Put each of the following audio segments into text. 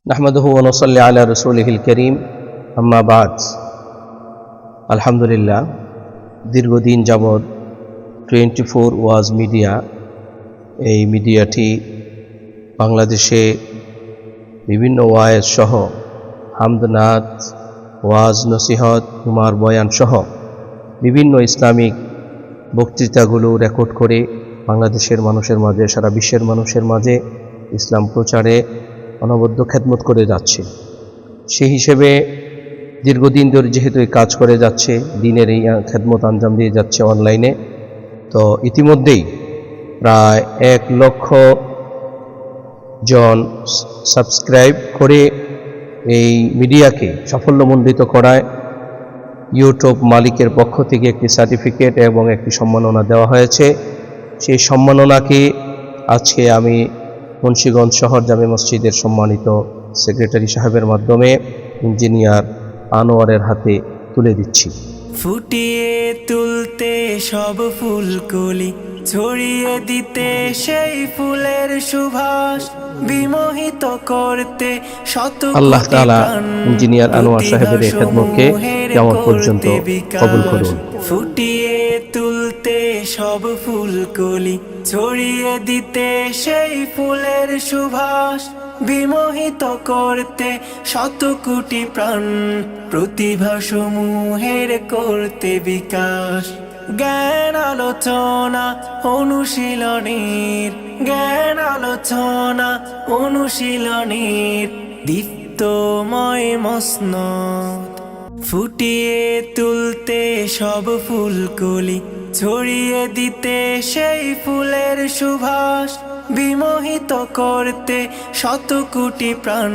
নাহমাদুহু ওয়া নুসাল্লি আলা রাসূলিহিল কারীম আম্মা বা'দ। আলহামদুলিল্লাহ, দীর্ঘদিন যাবৎ 24 ওয়াজ মিডিয়া, এই মিডিয়াটি বাংলাদেশে বিভিন্ন ওয়াজ সহ হামদ নাত, ওয়াজ নসিহত, উমার বয়ান সহ বিভিন্ন ইসলামিক বক্তৃতাগুলো রেকর্ড করে বাংলাদেশের মানুষের মাঝে, সারা বিশ্বের মানুষের মাঝে ইসলাম প্রচারে অনবদ্য খেদমত করে যাচ্ছে। সেই হিসেবে দীর্ঘদিন ধরে যেহেতু এই কাজ করে যাচ্ছে, দিনের এই খেদমত আঞ্জাম দিয়ে যাচ্ছে অনলাইনে, তো ইতিমধ্যেই প্রায় 1 লক্ষ জন সাবস্ক্রাইব করে এই মিডিয়াকে সাফল্যমণ্ডিত করায় ইউটিউব মালিকের পক্ষ থেকে একটি সার্টিফিকেট এবং একটি সম্মাননা দেওয়া হয়েছে। সেই সম্মাননাকে আজকে আমি মুন্সিগঞ্জ শহর জামে মসজিদের সম্মানিত সেক্রেটারি সাহেবের মাধ্যমে ইঞ্জিনিয়ার আনোয়ারের হাতে তুলে দিচ্ছি। ফুটিয়ে তুলতে সব ফুলকলি, ছড়িয়ে দিতে সেই ফুলের সুবাস, বিমোহিত করতে শত আল্লাহ তাআলা ইঞ্জিনিয়ার আনোয়ার সাহেবের এই খেদমতকে কিয়ামত পর্যন্ত কবুল করুন। ফুটিয়ে তুলতে সব ফুলকলি, ছড়িয়ে দিতে সেই ফুলের সুবাস, বিমোহিত করতে শত কোটি প্রাণ, প্রতিভা সমূহের করতে বিকাশ। জ্ঞান আলোচনা অনুশীলনের, জ্ঞান আলোচনা অনুশীলনের দীপ্তময় মসনদ। ফুটিয়ে তুলতে সব ফুলকলি, ছড়িয়ে দিতে সেই ফুলের সুবাস, বিমোহিত করতে শত কোটি প্রাণ,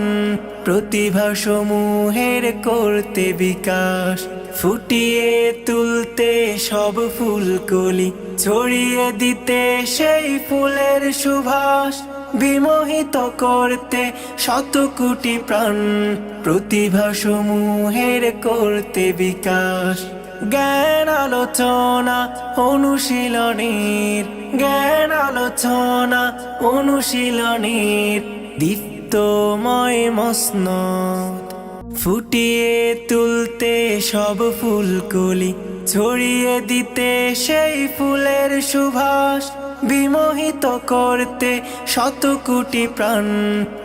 প্রতিভা সমূহের করতে বিকাশ। ফুটিয়ে তুলতে সব ফুলকলি, ছড়িয়ে দিতে সেই ফুলের সুবাস, বিমোহিত করতে শত কোটি প্রাণ, প্রতিভা সমূহের করতে বিকাশ। জ্ঞান আলোচনা অনুশীলনের, জ্ঞান আলোচনা অনুশীলনের দীপ্তময় মসনদ। ফুটিয়ে তুলতে সব ফুলকলি, ছড়িয়ে দিতে সেই ফুলের সুবাস, বিমোহিত করতে শত কোটি প্রাণ,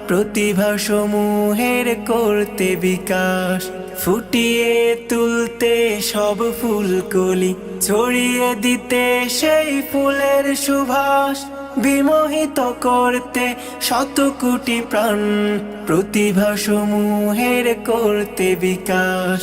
প্রতিভা সমূহের করতে বিকাশ। ফুটিয়ে তুলতে সব ফুলকলি, ছড়িয়ে দিতে সেই ফুলের সুবাস, বিমোহিত করতে শত কোটি প্রাণ, প্রতিভা সমূহের করতে বিকাশ।